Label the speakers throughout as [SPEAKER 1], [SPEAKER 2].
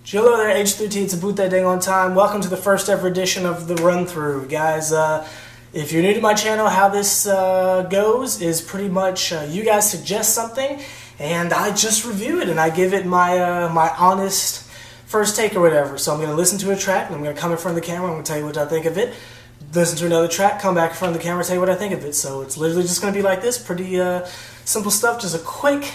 [SPEAKER 1] Hello there, H+III+T, it's a boot that dang on time. Welcome to the first ever edition of the run-through. Guys, if you're new to my channel, how this goes is pretty much you guys suggest something, and I just review it, and I give it my my honest first take or whatever. So I'm going to listen to a track, and I'm going to come in front of the camera, I'm going to tell you what I think of it. Listen to another track, come back in front of the camera, tell you what I think of it. So it's literally just going to be like this, pretty simple stuff, just a quick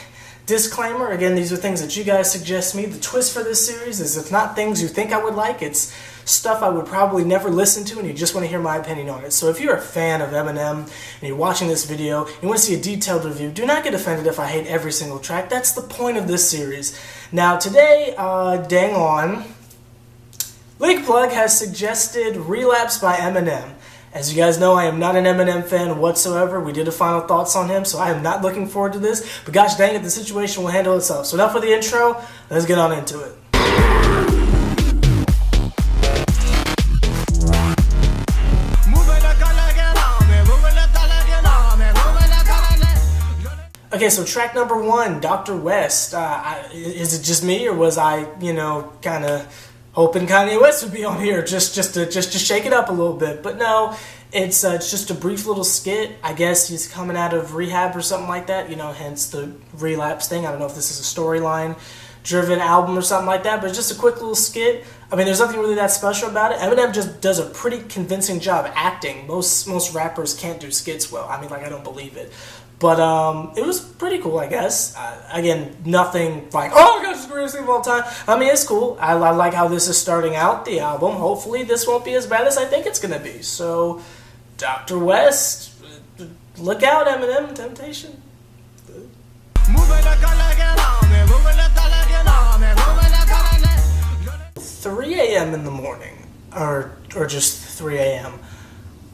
[SPEAKER 1] disclaimer. Again, these are things that you guys suggest me. The twist for this series is it's not things you think I would like, it's stuff I would probably never listen to and you just want to hear my opinion on it. So if you're a fan of Eminem and you're watching this video, you want to see a detailed review, do not get offended if I hate every single track. That's the point of this series. Now today, dang on, Leak Plug has suggested Relapse by Eminem. As you guys know, I am not an Eminem fan whatsoever. We did a final thoughts on him, so I am not looking forward to this. But gosh dang it, the situation will handle itself. So enough for the intro, let's get on into it. Okay, so track number one, Dr. West. Is it just me, or was I, kind of hoping Kanye West would be on here just to shake it up a little bit? But no, it's just a brief little skit. I guess he's coming out of rehab or something like that, hence the relapse thing. I don't know if this is a storyline driven album or something like that, but it's just a quick little skit. I mean, there's nothing really that special about it. Eminem just does a pretty convincing job acting. Most rappers can't do skits well. I mean, I don't believe it. But it was pretty cool, I guess. Again, nothing like, oh my gosh, it's the greatest thing of all time. I mean, it's cool. I like how this is starting out, the album. Hopefully this won't be as bad as I think it's going to be. So, Dr. West, look out, Eminem, Temptation. 3 a.m. in the morning, or just 3 a.m.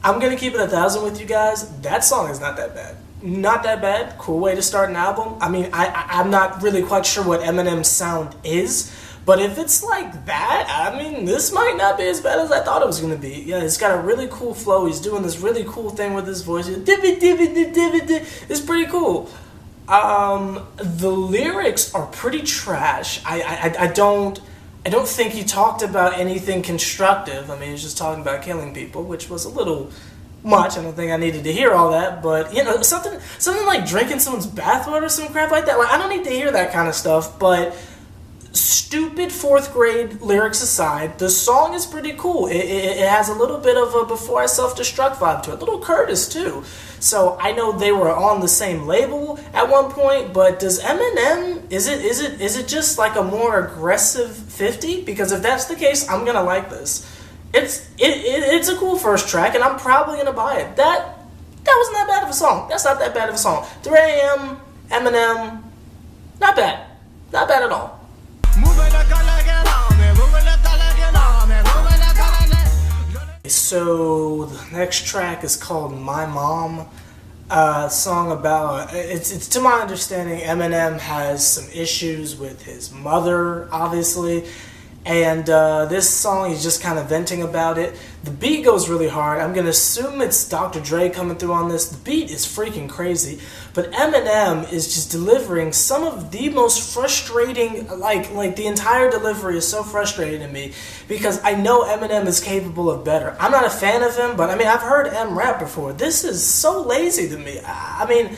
[SPEAKER 1] I'm going to keep it 1,000 with you guys. That song is not that bad. Not that bad. Cool way to start an album. I mean, I'm not really quite sure what Eminem's sound is, but if it's like that, I mean, this might not be as bad as I thought it was going to be. Yeah, it's got a really cool flow. He's doing this really cool thing with his voice. It's pretty cool. The lyrics are pretty trash. I don't think he talked about anything constructive. I mean, he's just talking about killing people, which was a little much. I don't think I needed to hear all that, but something like drinking someone's bathwater or some crap like that. I don't need to hear that kind of stuff, but stupid 4th grade lyrics aside, the song is pretty cool. It has a little bit of a Before I Self-Destruct vibe to it. Little Curtis too. So I know they were on the same label at one point, but does Eminem, is it just like a more aggressive 50? Because if that's the case, I'm gonna like this. It's a cool first track, and I'm probably gonna buy it. That wasn't that bad of a song. That's not that bad of a song. 3 a.m. Eminem, not bad. Not bad at all. So the next track is called My Mom. Song about, it's to my understanding, Eminem has some issues with his mother, obviously. And this song, he's just kind of venting about it. The beat goes really hard. I'm going to assume it's Dr. Dre coming through on this. The beat is freaking crazy. But Eminem is just delivering some of the most frustrating, like the entire delivery is so frustrating to me. Because I know Eminem is capable of better. I'm not a fan of him, but I mean, I've heard M rap before. This is so lazy to me. I mean,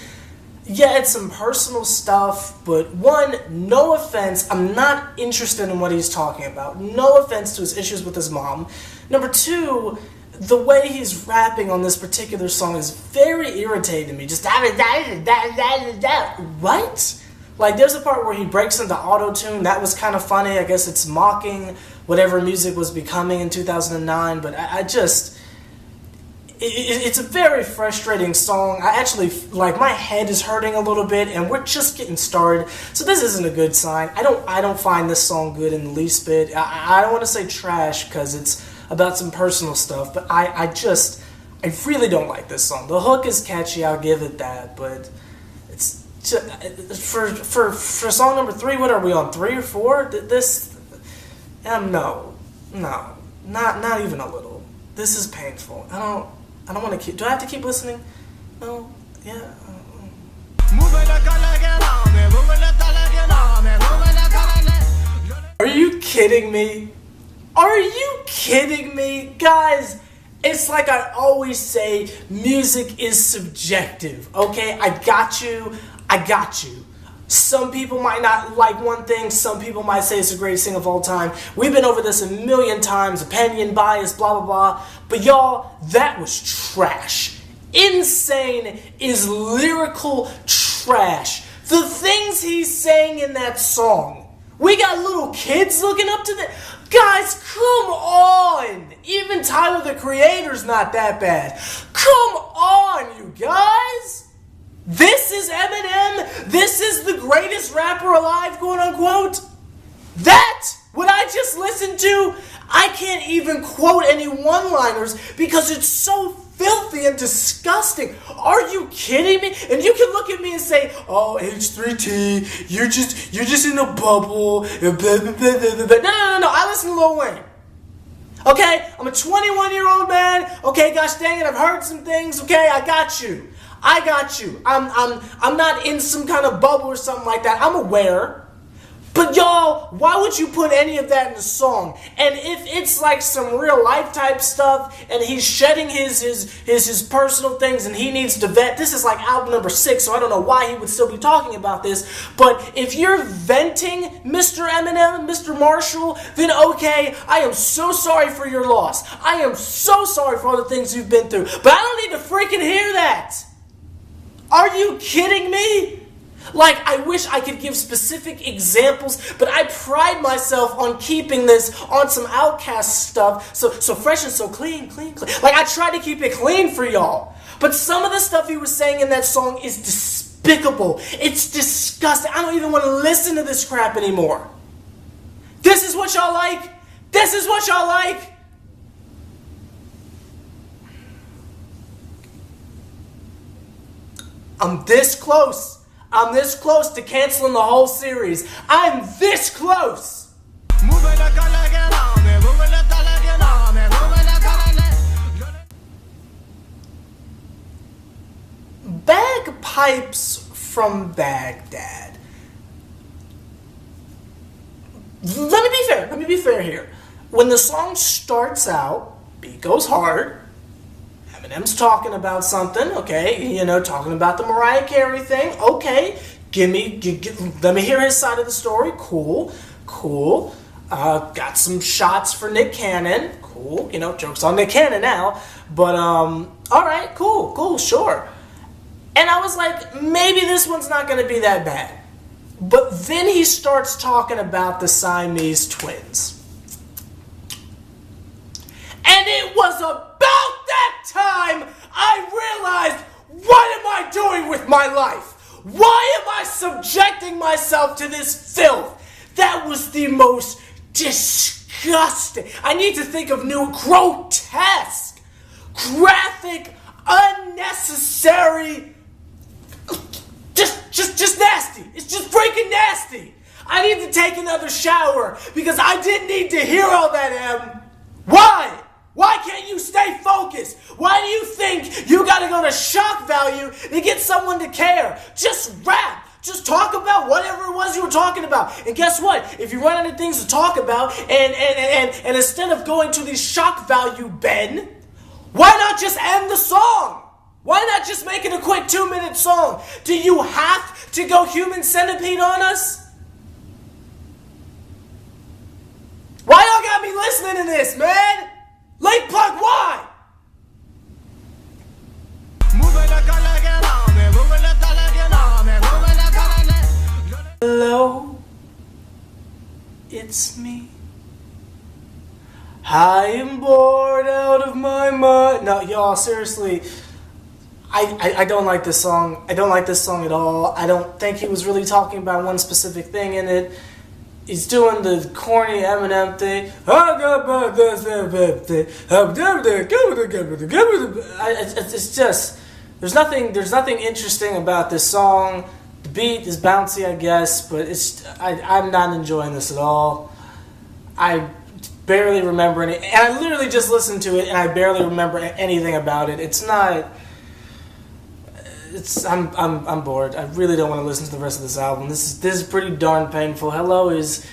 [SPEAKER 1] yeah, it's some personal stuff, but one, no offense, I'm not interested in what he's talking about. No offense to his issues with his mom. Number two, the way he's rapping on this particular song is very irritating to me. Just what? Like, there's a part where he breaks into auto-tune. That was kind of funny. I guess it's mocking whatever music was becoming in 2009, but I just... It's a very frustrating song. I actually, my head is hurting a little bit, and we're just getting started. So this isn't a good sign. I don't find this song good in the least bit. I don't want to say trash because it's about some personal stuff, but I really don't like this song. The hook is catchy, I'll give it that, but it's just, for song number 3, what are we on, 3 or 4? No, not even a little. This is painful. I don't want to keep... Do I have to keep listening? No? Yeah? you kidding me? Are you kidding me? Guys, it's like I always say, music is subjective, okay? I got you. Some people might not like one thing, some people might say it's the greatest thing of all time. We've been over this a million times, opinion, bias, blah, blah, blah. But y'all, that was trash. Insane is lyrical trash. The things he's saying in that song. We got little kids looking up to that. Guys, come on. Even Tyler, the Creator's not that bad. Come on, you guys. This is Eminem. This is the greatest rapper alive, quote unquote. That, what I just listened to, I can't even quote any one-liners because it's so filthy and disgusting. Are you kidding me? And you can look at me and say, oh, H+III+T, you're just in a bubble. No. I listen to Lil Wayne. Okay? I'm a 21-year-old man. Okay, gosh dang it, I've heard some things. Okay, I got you. I'm not in some kind of bubble or something like that. I'm aware. But y'all, why would you put any of that in the song? And if it's like some real life type stuff and he's shedding his personal things and he needs to vet, this is like album number 6, so I don't know why he would still be talking about this. But if you're venting Mr. Eminem, Mr. Marshall, then okay, I am so sorry for your loss. I am so sorry for all the things you've been through. But I don't need to freaking hear that. Are you kidding me? Like, I wish I could give specific examples, but I pride myself on keeping this on some Outcast stuff, so fresh and so clean. Like, I try to keep it clean for y'all. But some of the stuff he was saying in that song is despicable. It's disgusting. I don't even want to listen to this crap anymore. This is what y'all like? This is what y'all like? I'm this close. I'm this close to canceling the whole series. I'm this close. Bagpipes from Baghdad. Let me be fair here. When the song starts out, beat goes hard. Eminem's talking about something, okay, talking about the Mariah Carey thing, okay, let me hear his side of the story, cool, got some shots for Nick Cannon, cool, jokes on Nick Cannon now, but, alright, cool, sure, and I was like, maybe this one's not going to be that bad, but then he starts talking about the Siamese twins. And it was about that time I realized, what am I doing with my life? Why am I subjecting myself to this filth? That was the most disgusting. I need to think of new grotesque, graphic, unnecessary, just nasty. It's just freaking nasty. I need to take another shower because I didn't need to hear all that, Em. Why? Why can't you stay focused? Why do you think you gotta go to shock value to get someone to care? Just rap. Just talk about whatever it was you were talking about. And guess what? If you run out of things to talk about and instead of going to the shock value bin, why not just end the song? Why not just make it a quick 2-minute song? Do you have to go human centipede on us? Why y'all got me listening to this, man? Late plug, why? Hello, it's me. I am bored out of my mind. No, y'all, seriously, I don't like this song. I don't like this song at all. I don't think he was really talking about one specific thing in it. He's doing the corny Eminem thing. It's just, there's nothing interesting about this song. The beat is bouncy, I guess, but I'm not enjoying this at all. I barely remember any, and I literally just listened to it, and I barely remember anything about it. I'm bored. I really don't want to listen to the rest of this album. This is pretty darn painful. Hello is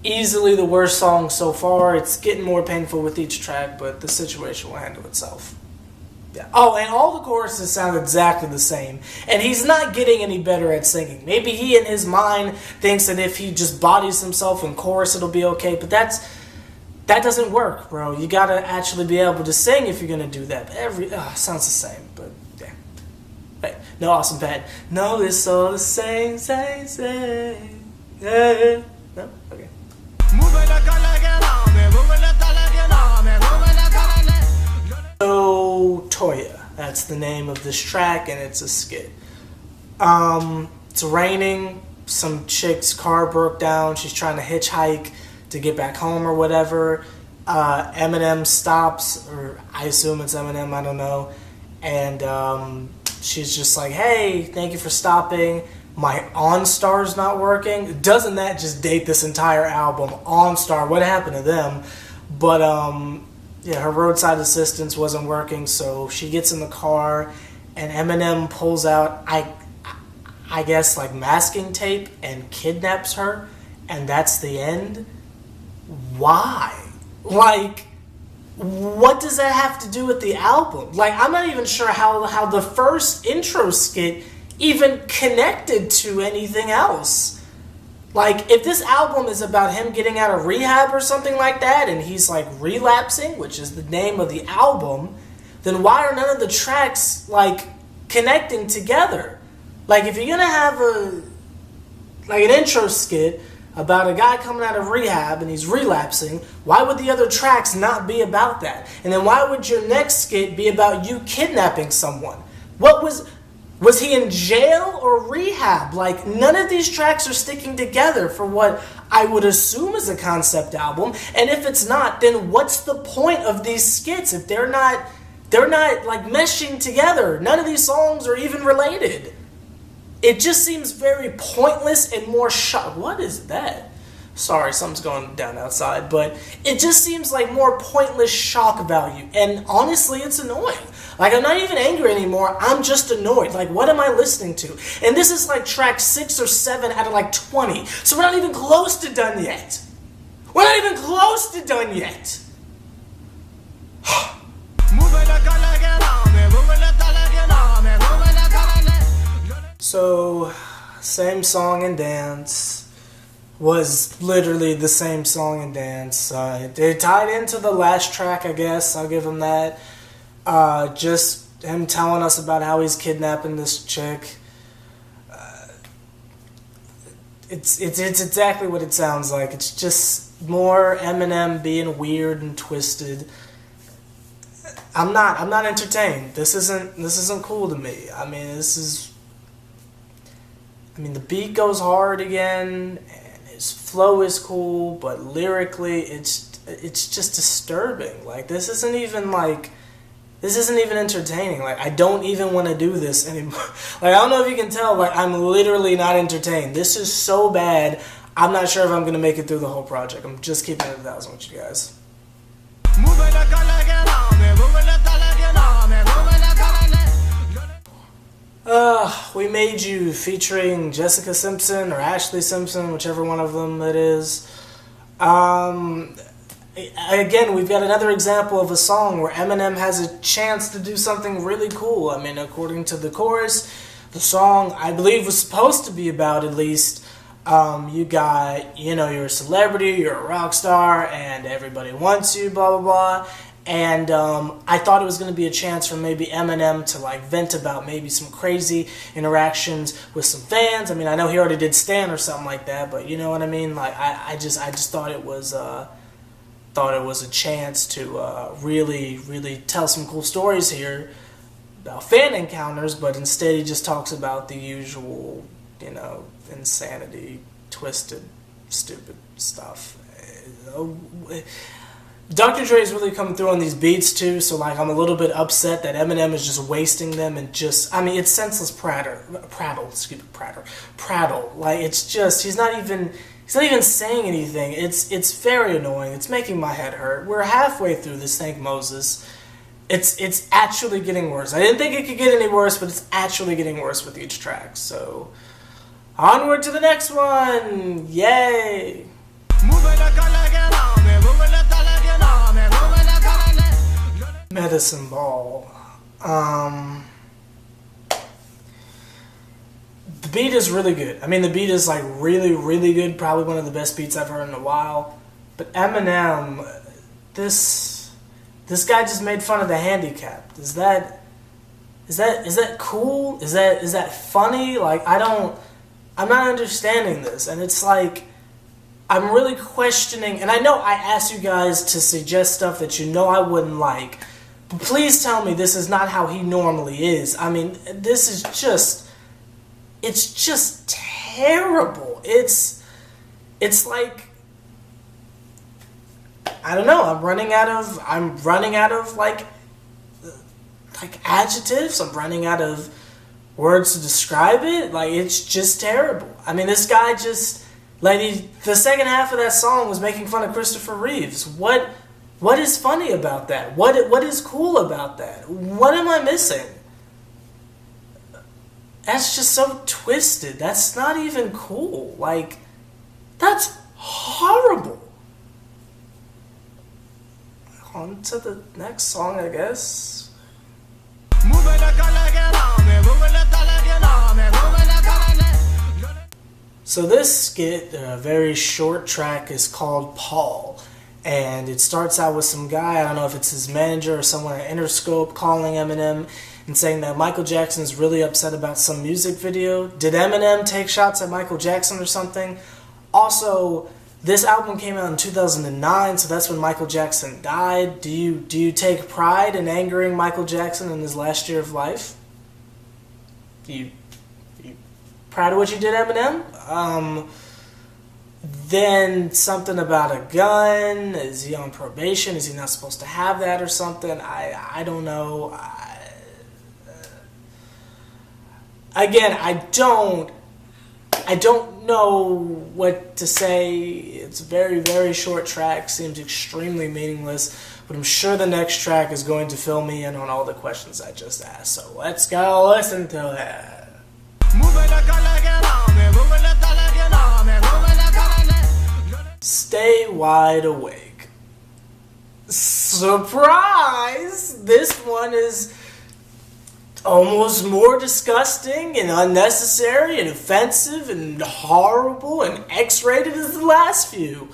[SPEAKER 1] Easily the worst song so far. It's getting more painful with each track, but the situation will handle itself. Yeah. Oh, and all the choruses sound exactly the same. And he's not getting any better at singing. Maybe he in his mind thinks that if he just bodies himself in chorus, it'll be okay. But that doesn't work, bro. You gotta actually be able to sing if you're gonna do that. Sounds the same, but yeah. Hey, no, awesome bad. No, it's all the same, same. Yeah. No? Okay. So, Toya, that's the name of this track, and it's a skit. It's raining, some chick's car broke down, she's trying to hitchhike to get back home or whatever. Eminem stops, or I assume it's Eminem, I don't know, and she's just like, hey, thank you for stopping. My OnStar's not working. Doesn't that just date this entire album? OnStar, what happened to them? But, yeah, her roadside assistance wasn't working, so she gets in the car, and Eminem pulls out, I guess, like masking tape and kidnaps her, and that's the end? Why? Like, what does that have to do with the album? Like, I'm not even sure how the first intro skit even connected to anything else. Like, if this album is about him getting out of rehab or something like that, and he's, like, relapsing, which is the name of the album, then why are none of the tracks, like, connecting together? Like, if you're gonna have an intro skit about a guy coming out of rehab and he's relapsing, why would the other tracks not be about that? And then why would your next skit be about you kidnapping someone? Was he in jail or rehab? Like, none of these tracks are sticking together for what I would assume is a concept album. And if it's not, then what's the point of these skits if they're not like meshing together? None of these songs are even related. It just seems very pointless and more what is that? Sorry, something's going down outside, but it just seems like more pointless shock value. And honestly, it's annoying. Like, I'm not even angry anymore. I'm just annoyed. Like, what am I listening to? And this is like track 6 or 7 out of like 20. So we're not even close to done yet. We're not even close to done yet. So, same song and dance. Was literally the same song and dance. It tied into the last track, I guess. I'll give him that. Just him telling us about how he's kidnapping this chick. It's exactly what it sounds like. It's just more Eminem being weird and twisted. I'm not entertained. This isn't cool to me. I mean, the beat goes hard again. His flow is cool, but lyrically, it's just disturbing. Like, this isn't even entertaining. Like, I don't even want to do this anymore. Like, I don't know if you can tell, like, I'm literally not entertained. This is so bad, I'm not sure if I'm going to make it through the whole project. I'm just keeping it 1,000 with you guys. We Made You, featuring Jessica Simpson or Ashley Simpson, whichever one of them it is. Again, we've got another example of a song where Eminem has a chance to do something really cool. I mean, according to the chorus, the song, I believe, was supposed to be about, at least, you got, you're a celebrity, you're a rock star, and everybody wants you, blah, blah, blah. And I thought it was going to be a chance for maybe Eminem to like vent about maybe some crazy interactions with some fans. I mean, I know he already did Stan or something like that, but you know what I mean. Like I just thought it was a chance to really tell some cool stories here about fan encounters. But instead, he just talks about the usual, insanity, twisted, stupid stuff. Dr. Dre is really coming through on these beats too, so like I'm a little bit upset that Eminem is just wasting them and it's senseless prattle. Like it's just he's not even saying anything. It's very annoying. It's making my head hurt. We're halfway through this, thank Moses. It's actually getting worse. I didn't think it could get any worse, but it's actually getting worse with each track. So onward to the next one. Yay. Medicine Ball. The beat is really good. I mean, the beat is like really, really good. Probably one of the best beats I've heard in a while. But Eminem, this guy just made fun of the handicapped. Is that cool? Is that funny? Like, I'm not understanding this, and it's like I'm really questioning. And I know I asked you guys to suggest stuff that you know I wouldn't like, but please tell me this is not how he normally is. I mean, this is just, it's just terrible. It's like, I don't know. I'm running out of like adjectives. I'm running out of words to describe it. Like, it's just terrible. I mean, this guy just, like, the second half of that song was making fun of Christopher Reeves. What is funny about that? What is cool about that? What am I missing? That's just so twisted. That's not even cool. Like, that's horrible. On to the next song, I guess. So this skit, a very short track, is called Paul. And it starts out with some guy, I don't know if it's his manager or someone at Interscope, calling Eminem and saying that Michael Jackson is really upset about some music video. Did Eminem take shots at Michael Jackson or something? Also, this album came out in 2009, so that's when Michael Jackson died. Do you take pride in angering Michael Jackson in his last year of life? You proud of what you did, Eminem? Then something about a gun. Is he on probation? Is he not supposed to have that or something? I don't know. Again, I don't know what to say. It's a very, very short track. Seems extremely meaningless. But I'm sure the next track is going to fill me in on all the questions I just asked. So let's go listen to it. Stay wide awake. Surprise! This one is almost more disgusting and unnecessary and offensive and horrible and X-rated as the last few.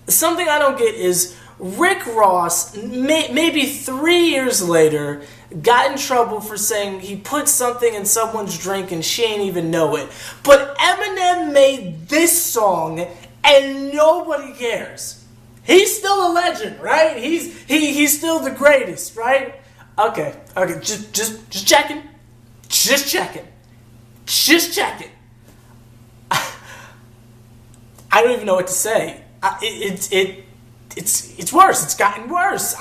[SPEAKER 1] Something I don't get is Rick Ross, maybe 3 years later, got in trouble for saying he put something in someone's drink and she ain't even know it. But Eminem made this song and nobody cares. He's still a legend, right? He's still the greatest, right? Okay, just checking. Just checking. I don't even know what to say. It's worse. It's gotten worse.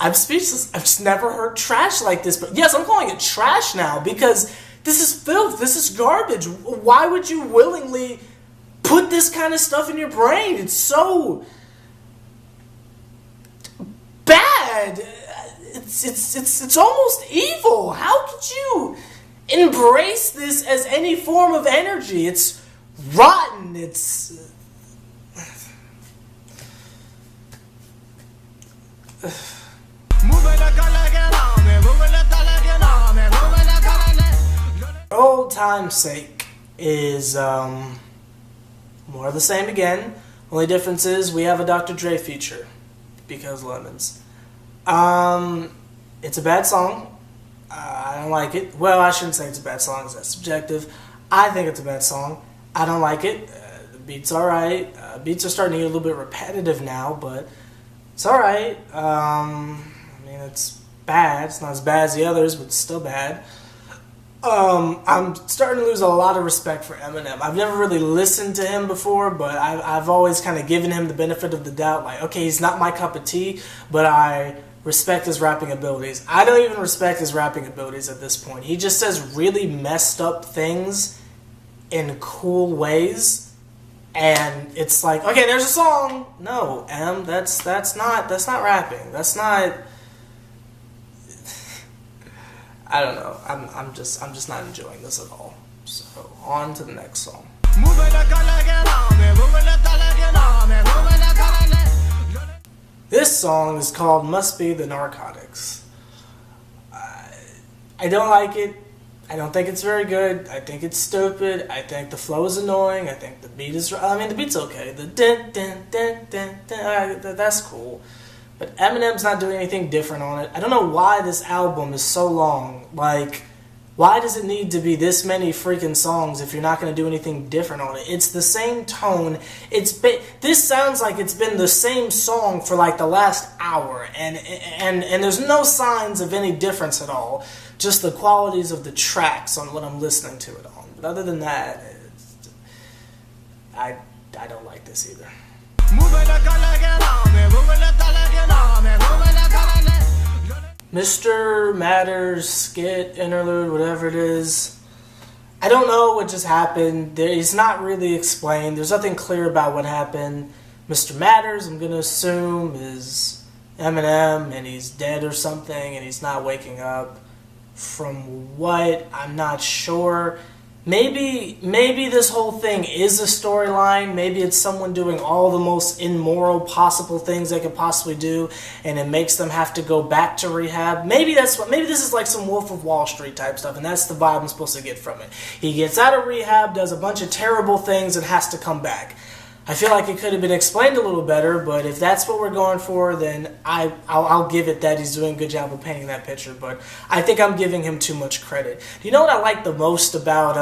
[SPEAKER 1] I'm speechless. I've just never heard trash like this. But yes, I'm calling it trash now because this is filth. This is garbage. Why would you willingly put this kind of stuff in your brain? It's so bad. It's almost evil. How could you embrace this as any form of energy? It's rotten. It's Old Time's Sake is more of the same again. Only difference is we have a Dr. Dre feature because lemons. It's a bad song. I don't like it. Well, I shouldn't say it's a bad song because that's subjective. I think it's a bad song. I don't like it. The beat's alright. Beats are starting to get a little bit repetitive now, but it's alright. I mean, it's bad. It's not as bad as the others, but it's still bad. I'm starting to lose a lot of respect for Eminem. I've never really listened to him before, but I've always kind of given him the benefit of the doubt. Like, okay, he's not my cup of tea, but I respect his rapping abilities. I don't even respect his rapping abilities at this point. He just says really messed up things in cool ways, and it's like, okay, there's a song. No, Em, that's not rapping. That's not. I don't know. I'm just not enjoying this at all. So on to the next song. This song is called Must Be the Narcotics. I don't like it. I don't think it's very good. I think it's stupid. I think the flow is annoying. I think the beat is... I mean, the beat's okay. The din, din, din, din, din, that's cool. But Eminem's not doing anything different on it. I don't know why this album is so long. Like, why does it need to be this many freaking songs if you're not going to do anything different on it? It's the same tone. This sounds like it's been the same song for like the last hour, and there's no signs of any difference at all. Just the qualities of the tracks on what I'm listening to it on. But other than that, I don't like this either. Mr. Matters, skit, interlude, whatever it is. I don't know what just happened. It's not really explained. There's nothing clear about what happened. Mr. Matters, I'm going to assume, is Eminem, and he's dead or something, and he's not waking up. From what, I'm not sure. Maybe this whole thing is a storyline. Maybe it's someone doing all the most immoral possible things they could possibly do, and it makes them have to go back to rehab. Maybe this is like some Wolf of Wall Street type stuff, and that's the vibe I'm supposed to get from it. He gets out of rehab, does a bunch of terrible things, and has to come back. I feel like it could have been explained a little better, but if that's what we're going for, then I'll give it that he's doing a good job of painting that picture, but I think I'm giving him too much credit. Do you know what I like the most about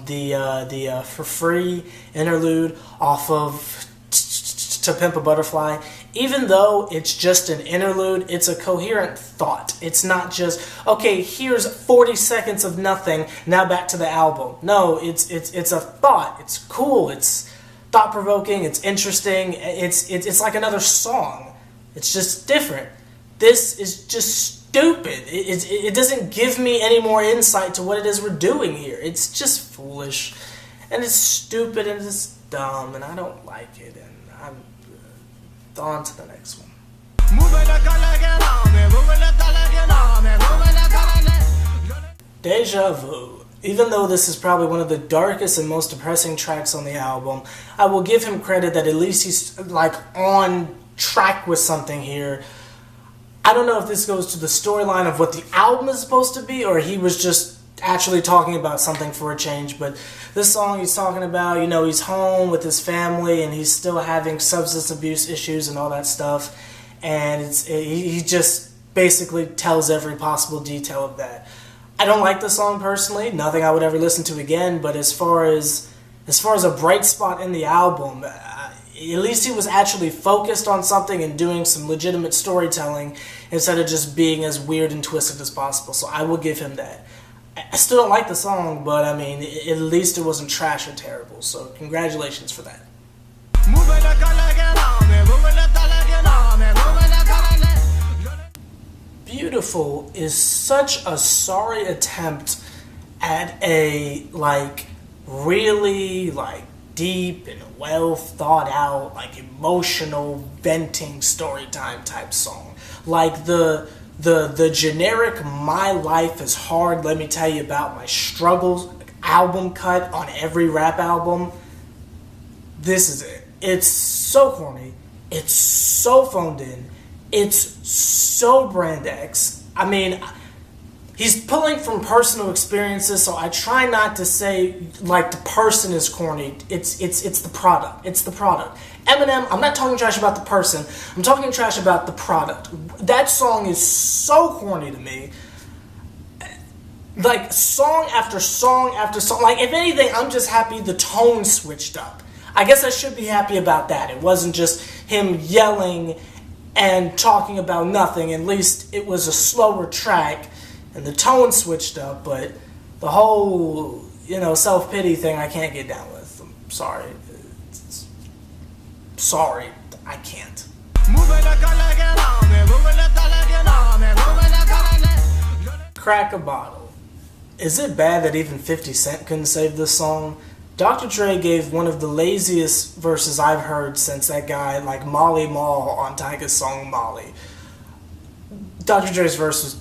[SPEAKER 1] the For Free interlude off of To Pimp a Butterfly? Even though it's just an interlude, it's a coherent thought. It's not just, okay, here's 40 seconds of nothing, now back to the album. No, it's a thought. It's cool. It's thought-provoking, it's interesting, it's like another song. It's just different. This is just stupid. It doesn't give me any more insight to what it is we're doing here. It's just foolish, and it's stupid, and it's dumb, and I don't like it, and I'm on to the next one. Deja Vu. Even though this is probably one of the darkest and most depressing tracks on the album, I will give him credit that at least he's like on track with something here. I don't know if this goes to the storyline of what the album is supposed to be, or he was just actually talking about something for a change. But this song he's talking about, you know, he's home with his family and he's still having substance abuse issues and all that stuff. And he just basically tells every possible detail of that. I don't like the song personally, nothing I would ever listen to again, but as far as a bright spot in the album, at least he was actually focused on something and doing some legitimate storytelling instead of just being as weird and twisted as possible, so I will give him that. I still don't like the song, but I mean, at least it wasn't trash or terrible, so congratulations for that. Beautiful is such a sorry attempt at a really deep and well thought out emotional venting story time type song. Like the generic My Life is Hard, let me tell you about my struggles album cut on every rap album. This is it. It's so corny. It's so phoned in. It's so brand X. I mean, he's pulling from personal experiences, so I try not to say the person is corny. It's the product. It's the product. Eminem, I'm not talking trash about the person. I'm talking trash about the product. That song is so corny to me. Song after song after song. If anything, I'm just happy the tone switched up. I guess I should be happy about that. It wasn't just him yelling and talking about nothing. At least it was a slower track and the tone switched up, but the whole, self-pity thing I can't get down with. I'm sorry. Sorry, I can't. Crack a Bottle. Is it bad that even 50 Cent couldn't save this song? Dr. Dre gave one of the laziest verses I've heard since that guy, Molly Mall on Tyga's song Molly. Dr. Dre's verse was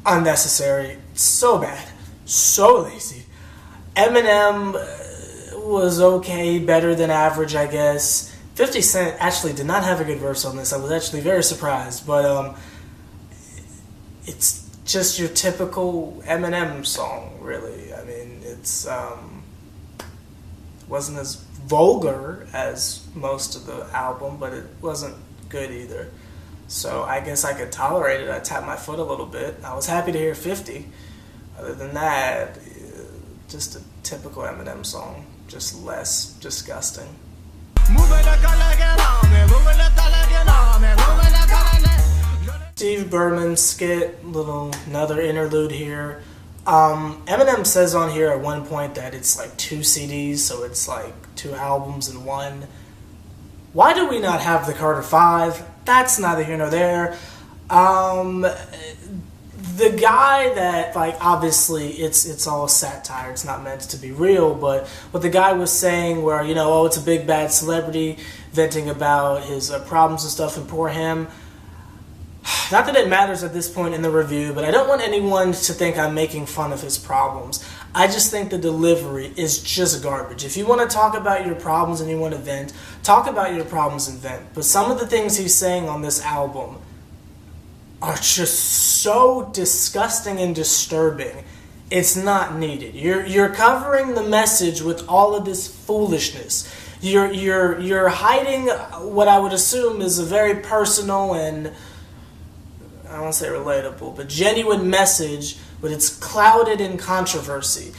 [SPEAKER 1] unnecessary, so bad, so lazy. Eminem was okay, better than average, I guess. 50 Cent actually did not have a good verse on this. I was actually very surprised, but it's just your typical Eminem song, really. I mean, it's wasn't as vulgar as most of the album, but it wasn't good either. So I guess I could tolerate it. I tapped my foot a little bit. I was happy to hear 50. Other than that, just a typical Eminem song, just less disgusting. Steve Berman skit, another interlude here. Eminem says on here at one point that it's like 2 CDs, so it's like 2 albums in one. Why do we not have the Carter 5? That's neither here nor there. The guy that, like, obviously it's all satire, it's not meant to be real, but what the guy was saying where, oh, it's a big bad celebrity venting about his problems and stuff, and poor him. Not that it matters at this point in the review, but I don't want anyone to think I'm making fun of his problems. I just think the delivery is just garbage. If you want to talk about your problems and you want to vent, talk about your problems and vent. But some of the things he's saying on this album are just so disgusting and disturbing. It's not needed. You're covering the message with all of this foolishness. You're hiding what I would assume is a very personal and, I don't want to say relatable, but genuine message, but it's clouded in controversy.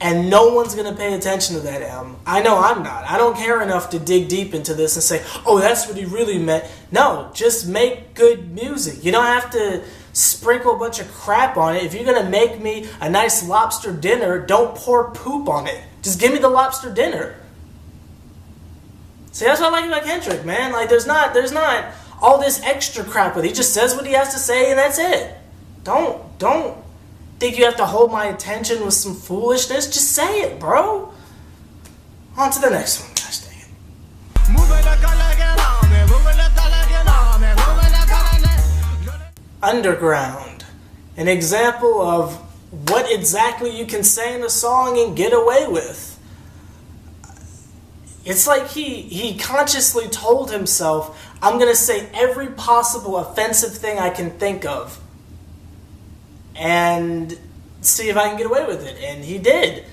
[SPEAKER 1] And no one's going to pay attention to that, Em. I know I'm not. I don't care enough to dig deep into this and say, oh, that's what he really meant. No, just make good music. You don't have to sprinkle a bunch of crap on it. If you're going to make me a nice lobster dinner, don't pour poop on it. Just give me the lobster dinner. See, that's what I like about Kendrick, man. Like, there's not all this extra crap with it. He just says what he has to say, and that's it. Don't think you have to hold my attention with some foolishness. Just say it, bro. On to the next one. Gosh dang it. Underground. An example of what exactly you can say in a song and get away with. It's like he consciously told himself, I'm going to say every possible offensive thing I can think of and see if I can get away with it. And he did.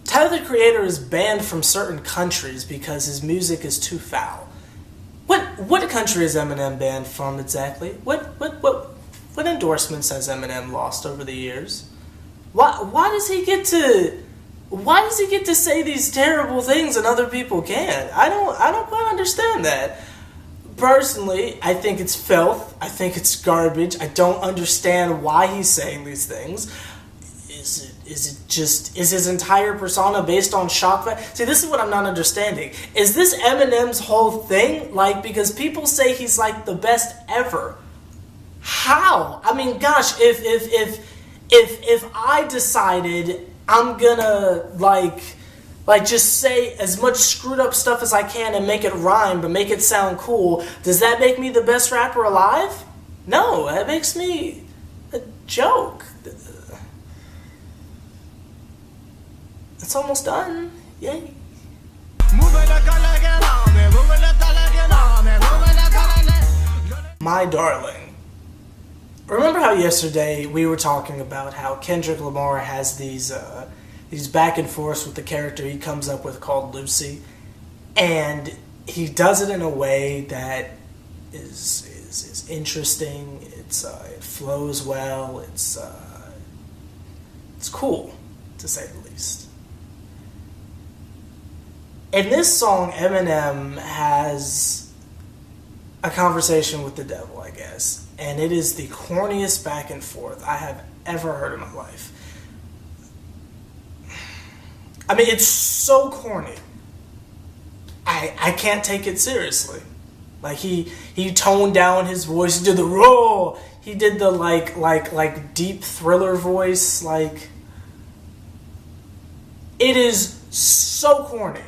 [SPEAKER 1] Tyler, the Creator, is banned from certain countries because his music is too foul. What country is Eminem banned from exactly? What endorsements has Eminem lost over the years? Why does he get to say these terrible things and other people can't? I don't quite understand that. Personally, I think it's filth. I think it's garbage. I don't understand why he's saying these things. Is his entire persona based on shock value? See, this is what I'm not understanding. Is this Eminem's whole thing? Like, because people say he's like the best ever. How? I mean, gosh, if I decided I'm gonna like just say as much screwed up stuff as I can and make it rhyme but make it sound cool, does that make me the best rapper alive? No, that makes me a joke. It's almost done. Yay. My Darling. Remember how yesterday we were talking about how Kendrick Lamar has these back and forths with the character he comes up with called Lucy, and he does it in a way that is interesting. It flows well. It's cool, to say the least. In this song, Eminem has a conversation with the devil, I guess. And it is the corniest back and forth I have ever heard in my life. I mean, it's so corny. I can't take it seriously. Like, he toned down his voice. He did the roar. He did the like deep thriller voice. Like, it is so corny.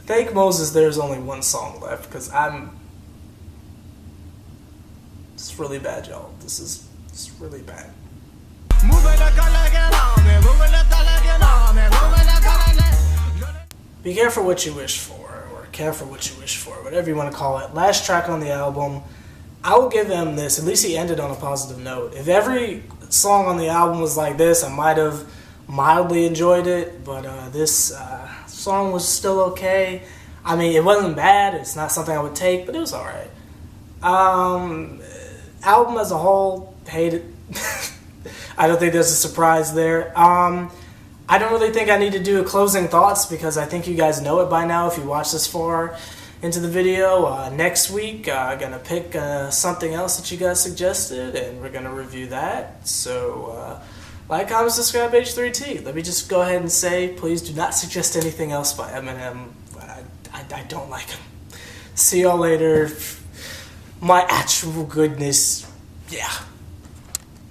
[SPEAKER 1] Thank Moses there's only one song left, because I'm just It's really bad, y'all. It's really bad. Be careful what you wish for, or careful what you wish for, whatever you want to call it. Last track on the album, I will give him this. At least he ended on a positive note. If every song on the album was like this, I might have mildly enjoyed it, but this song was still okay. I mean, it wasn't bad. It's not something I would take, but it was alright. Album as a whole, hate it. I don't think there's a surprise there. I don't really think I need to do a closing thoughts because I think you guys know it by now if you watch this far into the video. Next week, I'm going to pick something else that you guys suggested, and we're going to review that. So, like, comment, subscribe, H+III+T. Let me just go ahead and say, please do not suggest anything else by Eminem. I don't like him. See y'all later. My actual goodness. Yeah.